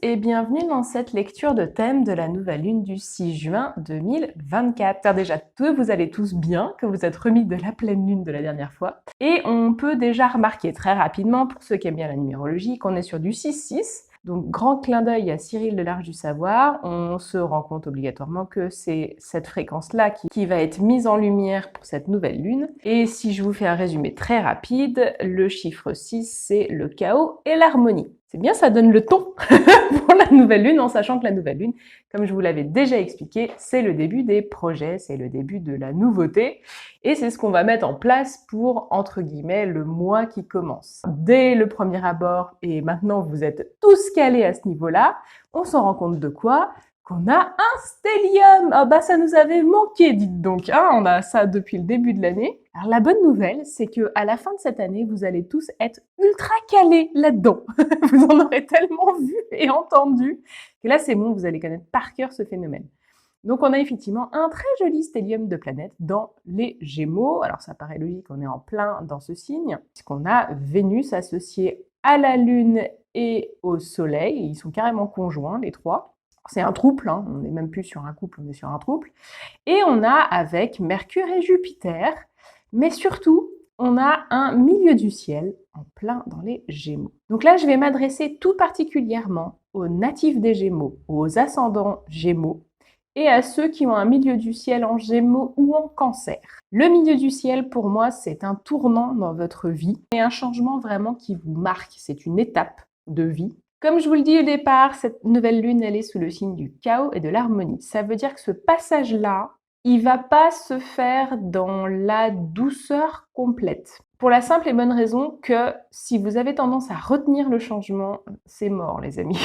et bienvenue dans cette lecture de thème de la nouvelle lune du 6 juin 2024. Alors déjà, vous allez tous bien, que vous êtes remis de la pleine lune de la dernière fois. Et on peut déjà remarquer très rapidement, pour ceux qui aiment bien la numérologie, qu'on est sur du 6-6. Donc grand clin d'œil à Cyril de l'Arche du Savoir, on se rend compte obligatoirement que c'est cette fréquence-là qui va être mise en lumière pour cette nouvelle lune. Et si je vous fais un résumé très rapide, le chiffre 6, c'est le chaos et l'harmonie. C'est bien, ça donne le ton pour la nouvelle lune, en sachant que la nouvelle lune, comme je vous l'avais déjà expliqué, c'est le début des projets, c'est le début de la nouveauté, et c'est ce qu'on va mettre en place pour, entre guillemets, le mois qui commence. Dès le premier abord, et maintenant vous êtes tous calés à ce niveau-là, on s'en rend compte de quoi? Qu'on a un stellium. Ah bah ça nous avait manqué, dites donc. Hein, on a ça depuis le début de l'année. Alors la bonne nouvelle, c'est que à la fin de cette année, vous allez tous être ultra calés là-dedans. Vous en aurez tellement vu et entendu que là c'est bon, vous allez connaître par cœur ce phénomène. Donc on a effectivement un très joli stellium de planètes dans les Gémeaux. Alors ça paraît logique, on est en plein dans ce signe, puisqu'on a Vénus associée à la Lune et au Soleil. Ils sont carrément conjoints, les trois. C'est un trouble, hein. On n'est même plus sur un couple, on est sur un trouble. Et on a avec Mercure et Jupiter, mais surtout, on a un milieu du ciel en plein dans les Gémeaux. Donc là, je vais m'adresser tout particulièrement aux natifs des Gémeaux, aux ascendants Gémeaux, et à ceux qui ont un milieu du ciel en Gémeaux ou en Cancer. Le milieu du ciel, pour moi, c'est un tournant dans votre vie, et un changement vraiment qui vous marque. C'est une étape de vie. Comme je vous le dis au départ, cette nouvelle lune, elle est sous le signe du chaos et de l'harmonie. Ça veut dire que ce passage-là, il va pas se faire dans la douceur complète. Pour la simple et bonne raison que si vous avez tendance à retenir le changement, c'est mort les amis.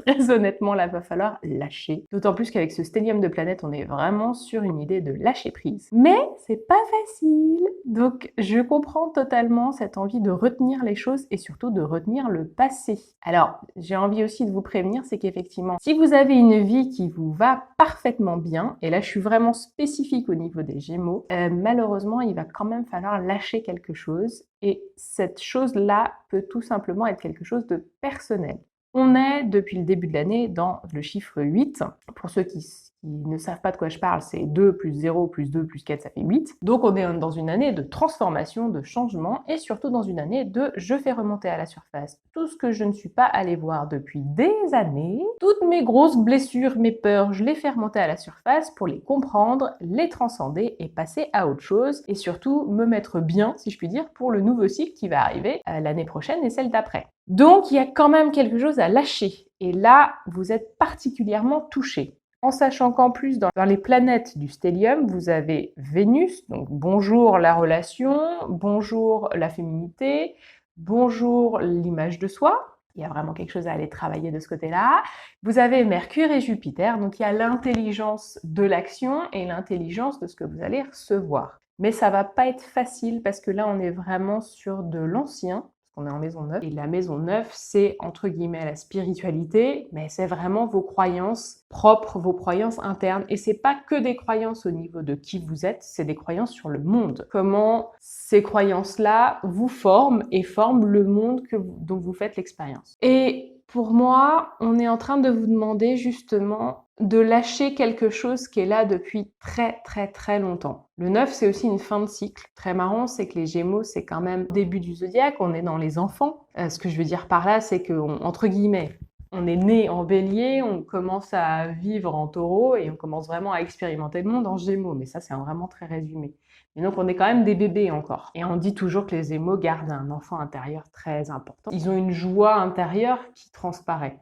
Très honnêtement, là, va falloir lâcher. D'autant plus qu'avec ce stellium de planète, on est vraiment sur une idée de lâcher prise. Mais c'est pas facile. Donc, je comprends totalement cette envie de retenir les choses et surtout de retenir le passé. Alors, j'ai envie aussi de vous prévenir, c'est qu'effectivement, si vous avez une vie qui vous va parfaitement bien, et là, je suis vraiment spécifique au niveau des Gémeaux, malheureusement, il va quand même falloir lâcher quelque chose. Et cette chose-là peut tout simplement être quelque chose de personnel. On est, depuis le début de l'année, dans le chiffre 8. Pour ceux qui ne savent pas de quoi je parle, c'est 2 plus 0 plus 2 plus 4, ça fait 8. Donc on est dans une année de transformation, de changement, et surtout dans une année de je fais remonter à la surface tout ce que je ne suis pas allée voir depuis des années. Toutes mes grosses blessures, mes peurs, je les fais remonter à la surface pour les comprendre, les transcender et passer à autre chose. Et surtout me mettre bien, si je puis dire, pour le nouveau cycle qui va arriver l'année prochaine et celle d'après. Donc, il y a quand même quelque chose à lâcher. Et là, vous êtes particulièrement touché. En sachant qu'en plus, dans les planètes du stellium, vous avez Vénus, donc bonjour la relation, bonjour la féminité, bonjour l'image de soi. Il y a vraiment quelque chose à aller travailler de ce côté-là. Vous avez Mercure et Jupiter, donc il y a l'intelligence de l'action et l'intelligence de ce que vous allez recevoir. Mais ça va pas être facile parce que là, on est vraiment sur de l'ancien. On est en maison 9. Et la maison 9, c'est entre guillemets la spiritualité, mais c'est vraiment vos croyances propres, vos croyances internes. Et c'est pas que des croyances au niveau de qui vous êtes, c'est des croyances sur le monde. Comment ces croyances-là vous forment et forment le monde dont vous faites l'expérience. Et pour moi, on est en train de vous demander justement de lâcher quelque chose qui est là depuis très longtemps. Le 9, c'est aussi une fin de cycle. Très marrant, c'est que les Gémeaux, c'est quand même le début du zodiaque, on est dans les enfants. Ce que je veux dire par là, c'est que, entre guillemets, on est né en Bélier, on commence à vivre en Taureau et on commence vraiment à expérimenter le monde en Gémeaux. Mais ça, c'est vraiment très résumé. Et donc, on est quand même des bébés encore. Et on dit toujours que les Gémeaux gardent un enfant intérieur très important. Ils ont une joie intérieure qui transparaît.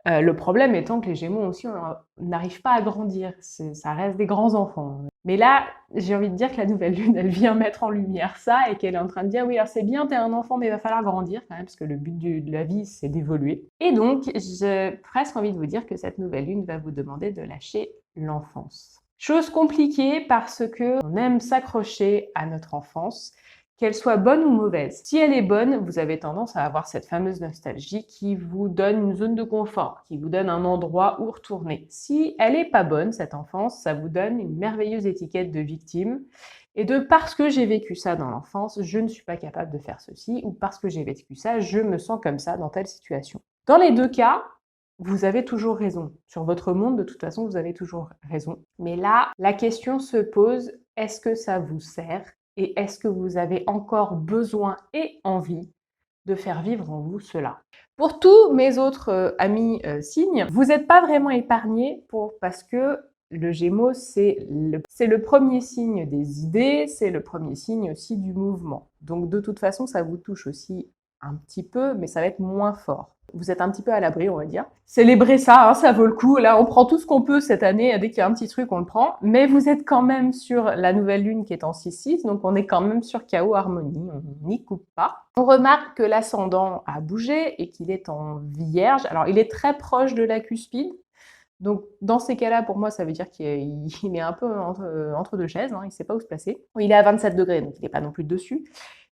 Le problème étant que les Gémeaux aussi n'arrivent pas à grandir, ça reste des grands enfants. Mais là, j'ai envie de dire que la nouvelle lune, elle vient mettre en lumière ça et qu'elle est en train de dire oui, alors c'est bien, t'es un enfant, mais il va falloir grandir quand même, parce que le but de la vie, c'est d'évoluer. Et donc, j'ai presque envie de vous dire que cette nouvelle lune va vous demander de lâcher l'enfance. Chose compliquée parce que on aime s'accrocher à notre enfance, qu'elle soit bonne ou mauvaise. Si elle est bonne, vous avez tendance à avoir cette fameuse nostalgie qui vous donne une zone de confort, qui vous donne un endroit où retourner. Si elle est pas bonne, cette enfance, ça vous donne une merveilleuse étiquette de victime. Et de parce que j'ai vécu ça dans l'enfance, je ne suis pas capable de faire ceci, ou parce que j'ai vécu ça, je me sens comme ça dans telle situation. Dans les deux cas, vous avez toujours raison. Sur votre monde, de toute façon, vous avez toujours raison. Mais là, la question se pose, est-ce que ça vous sert et est-ce que vous avez encore besoin et envie de faire vivre en vous cela? Pour tous mes autres amis signes, vous n'êtes pas vraiment épargnés parce que le Gémeaux, c'est le premier signe des idées, c'est le premier signe aussi du mouvement. Donc de toute façon, ça vous touche aussi un petit peu, mais ça va être moins fort. Vous êtes un petit peu à l'abri, on va dire. Célébrez ça, hein, ça vaut le coup. Là, on prend tout ce qu'on peut cette année. Dès qu'il y a un petit truc, on le prend. Mais vous êtes quand même sur la nouvelle lune qui est en 6-6, donc on est quand même sur chaos harmonie. On n'y coupe pas. On remarque que l'ascendant a bougé et qu'il est en Vierge. Alors, il est très proche de la cuspide. Donc, dans ces cas-là, pour moi, ça veut dire qu'il est un peu entre deux chaises. Hein, il ne sait pas où se placer. Il est à 27 degrés, donc il n'est pas non plus dessus.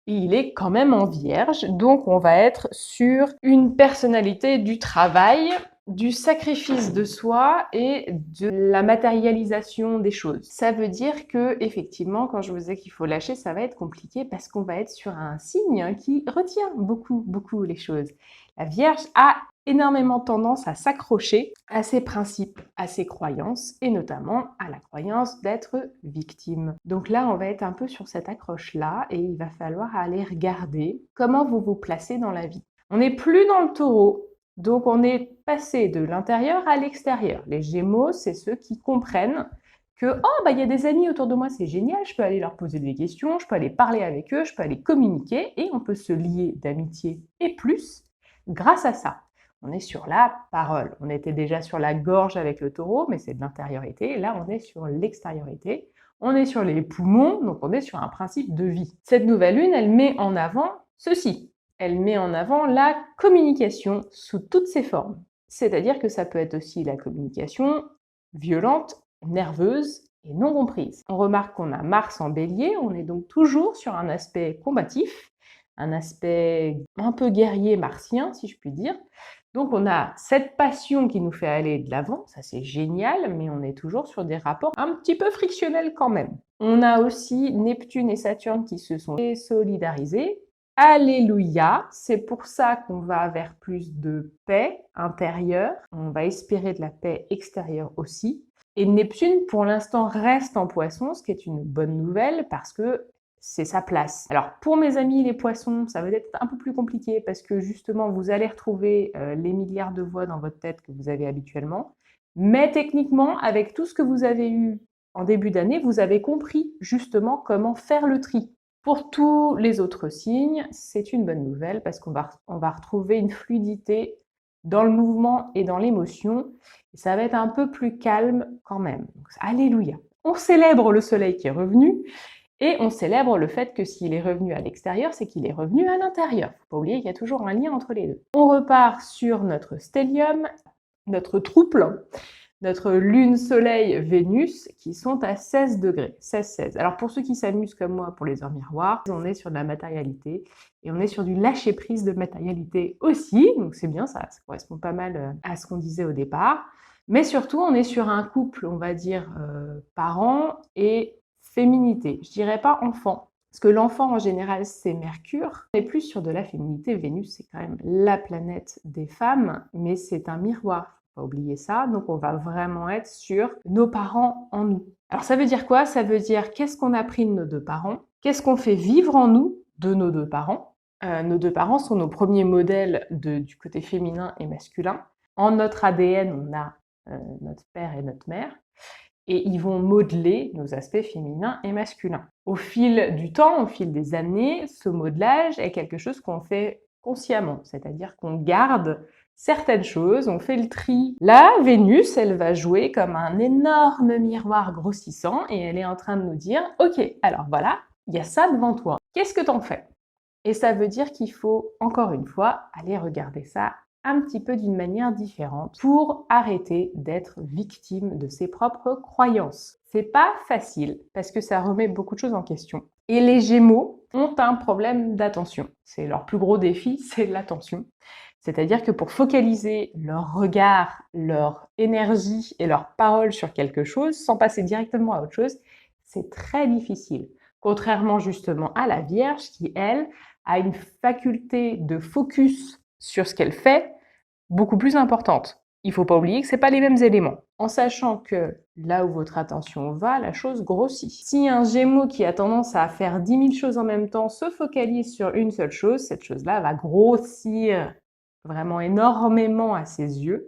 Et il est quand même en Vierge, donc on va être sur une personnalité du travail, du sacrifice de soi et de la matérialisation des choses. Ça veut dire que, effectivement, quand je vous disais qu'il faut lâcher, ça va être compliqué parce qu'on va être sur un signe qui retient beaucoup les choses. La Vierge a énormément tendance à s'accrocher à ses principes, à ses croyances, et notamment à la croyance d'être victime. Donc là, on va être un peu sur cette accroche-là, et il va falloir aller regarder comment vous vous placez dans la vie. On n'est plus dans le taureau, donc on est passé de l'intérieur à l'extérieur. Les Gémeaux, c'est ceux qui comprennent que oh bah il y a des amis autour de moi, c'est génial, je peux aller leur poser des questions, je peux aller parler avec eux, je peux aller communiquer, et on peut se lier d'amitié et plus grâce à ça. On est sur la parole. On était déjà sur la gorge avec le taureau, mais c'est de l'intériorité. Là, on est sur l'extériorité. On est sur les poumons, donc on est sur un principe de vie. Cette nouvelle lune, elle met en avant ceci. Elle met en avant la communication sous toutes ses formes. C'est-à-dire que ça peut être aussi la communication violente, nerveuse et non comprise. On remarque qu'on a Mars en bélier, on est donc toujours sur un aspect combatif, un aspect un peu guerrier martien, si je puis dire. Donc on a cette passion qui nous fait aller de l'avant, ça c'est génial, mais on est toujours sur des rapports un petit peu frictionnels quand même. On a aussi Neptune et Saturne qui se sont solidarisés. Alléluia, c'est pour ça qu'on va vers plus de paix intérieure, on va espérer de la paix extérieure aussi. Et Neptune, pour l'instant, reste en Poisson, ce qui est une bonne nouvelle parce que c'est sa place. Alors, pour mes amis les poissons, ça va être un peu plus compliqué parce que justement, vous allez retrouver les milliards de voix dans votre tête que vous avez habituellement. Mais techniquement, avec tout ce que vous avez eu en début d'année, vous avez compris justement comment faire le tri. Pour tous les autres signes, c'est une bonne nouvelle parce qu'on va retrouver une fluidité dans le mouvement et dans l'émotion. Et ça va être un peu plus calme quand même. Donc, alléluia. On célèbre le soleil qui est revenu. Et on célèbre le fait que s'il est revenu à l'extérieur, c'est qu'il est revenu à l'intérieur. Faut pas oublier qu'il y a toujours un lien entre les deux. On repart sur notre stellium, notre trouble, notre lune, soleil, Vénus, qui sont à 16 degrés, 16-16. Alors pour ceux qui s'amusent comme moi pour les heures miroirs, on est sur de la matérialité et on est sur du lâcher-prise de matérialité aussi, donc c'est bien, ça correspond pas mal à ce qu'on disait au départ. Mais surtout, on est sur un couple, on va dire, parents et féminité. Je dirais pas enfant, parce que l'enfant en général c'est Mercure. On est plus sur de la féminité. Vénus c'est quand même la planète des femmes, mais c'est un miroir. Faut pas oublier ça. Donc on va vraiment être sur nos parents en nous. Alors ça veut dire quoi? Ça veut dire qu'est-ce qu'on a pris de nos deux parents? Qu'est-ce qu'on fait vivre en nous de nos deux parents? Nos deux parents sont nos premiers modèles du côté féminin et masculin. En notre ADN, on a notre père et notre mère. Et ils vont modeler nos aspects féminins et masculins. Au fil du temps, au fil des années, ce modelage est quelque chose qu'on fait consciemment, c'est-à-dire qu'on garde certaines choses, on fait le tri. La Vénus, elle va jouer comme un énorme miroir grossissant et elle est en train de nous dire « Ok, alors voilà, il y a ça devant toi. Qu'est-ce que t'en fais ?» Et ça veut dire qu'il faut, encore une fois, aller regarder ça un petit peu d'une manière différente pour arrêter d'être victime de ses propres croyances. C'est pas facile parce que ça remet beaucoup de choses en question. Et les Gémeaux ont un problème d'attention. C'est leur plus gros défi, c'est l'attention. C'est-à-dire que pour focaliser leur regard, leur énergie et leurs paroles sur quelque chose, sans passer directement à autre chose, c'est très difficile. Contrairement justement à la Vierge qui, elle, a une faculté de focus sur ce qu'elle fait beaucoup plus importante. il faut pas oublier que c'est pas les mêmes éléments. En sachant que là où votre attention va, la chose grossit. Si un Gémeaux qui a tendance à faire 10 000 choses en même temps se focalise sur une seule chose, cette chose-là va grossir vraiment énormément à ses yeux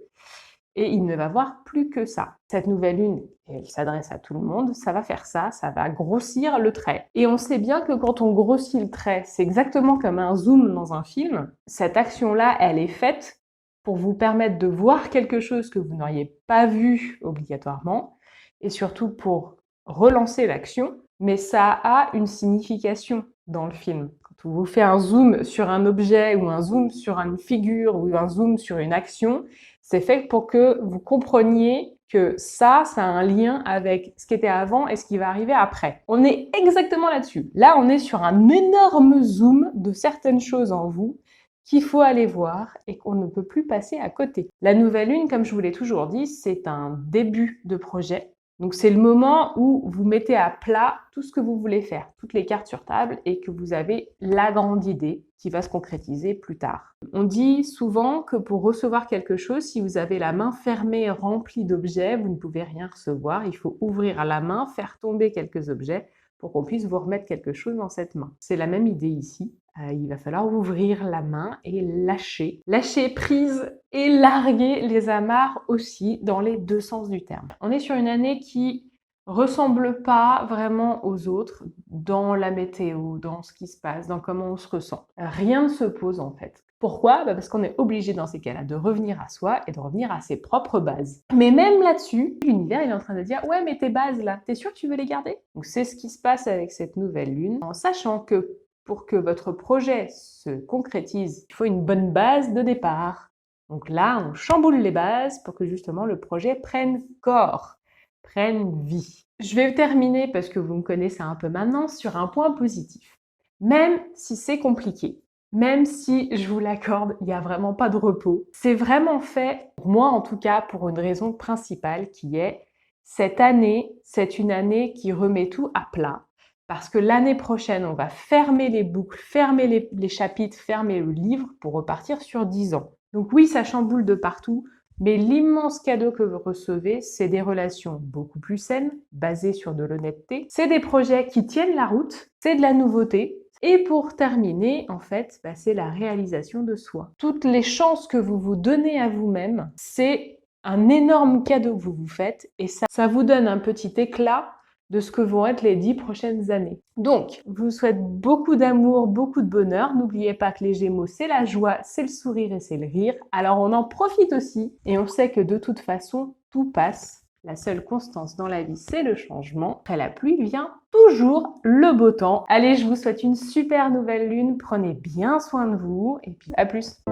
et il ne va voir plus que ça. Cette nouvelle lune, elle s'adresse à tout le monde, ça va faire ça va grossir le trait. Et on sait bien que quand on grossit le trait, c'est exactement comme un zoom dans un film. Cette action-là, elle est faite pour vous permettre de voir quelque chose que vous n'auriez pas vu obligatoirement, et surtout pour relancer l'action, mais ça a une signification dans le film. Quand on vous fait un zoom sur un objet, ou un zoom sur une figure, ou un zoom sur une action, c'est fait pour que vous compreniez que ça a un lien avec ce qui était avant et ce qui va arriver après. On est exactement là-dessus. Là, on est sur un énorme zoom de certaines choses en vous qu'il faut aller voir et qu'on ne peut plus passer à côté. La nouvelle lune, comme je vous l'ai toujours dit, c'est un début de projet. Donc c'est le moment où vous mettez à plat tout ce que vous voulez faire, toutes les cartes sur table, et que vous avez la grande idée qui va se concrétiser plus tard. On dit souvent que pour recevoir quelque chose, si vous avez la main fermée remplie d'objets, vous ne pouvez rien recevoir. Il faut ouvrir la main, faire tomber quelques objets pour qu'on puisse vous remettre quelque chose dans cette main. C'est la même idée ici. Il va falloir ouvrir la main et lâcher. Lâcher prise et larguer les amarres aussi dans les deux sens du terme. On est sur une année qui ressemble pas vraiment aux autres dans la météo, dans ce qui se passe, dans comment on se ressent. Rien ne se pose en fait. Pourquoi ? Parce qu'on est obligé dans ces cas-là de revenir à soi et de revenir à ses propres bases. Mais même là-dessus, l'univers il est en train de dire « Ouais, mais tes bases là, t'es sûr que tu veux les garder ?» Donc c'est ce qui se passe avec cette nouvelle lune, en sachant que pour que votre projet se concrétise, il faut une bonne base de départ. Donc là, on chamboule les bases pour que justement le projet prenne corps, prenne vie. Je vais terminer, parce que vous me connaissez un peu maintenant, sur un point positif. Même si c'est compliqué, même si, je vous l'accorde, il n'y a vraiment pas de repos, c'est vraiment fait, pour moi en tout cas, pour une raison principale qui est cette année, c'est une année qui remet tout à plat. Parce que l'année prochaine, on va fermer les boucles, fermer les chapitres, fermer le livre pour repartir sur 10 ans. Donc oui, ça chamboule de partout, mais l'immense cadeau que vous recevez, c'est des relations beaucoup plus saines, basées sur de l'honnêteté. C'est des projets qui tiennent la route, c'est de la nouveauté. Et pour terminer, en fait, c'est la réalisation de soi. Toutes les chances que vous vous donnez à vous-même, c'est un énorme cadeau que vous vous faites, et ça vous donne un petit éclat de ce que vont être les 10 prochaines années. Donc, je vous souhaite beaucoup d'amour, beaucoup de bonheur. N'oubliez pas que les Gémeaux, c'est la joie, c'est le sourire et c'est le rire. Alors on en profite aussi, et on sait que de toute façon, tout passe. La seule constance dans la vie, c'est le changement. Après la pluie vient toujours le beau temps. Allez, je vous souhaite une super nouvelle lune. Prenez bien soin de vous, et puis à plus.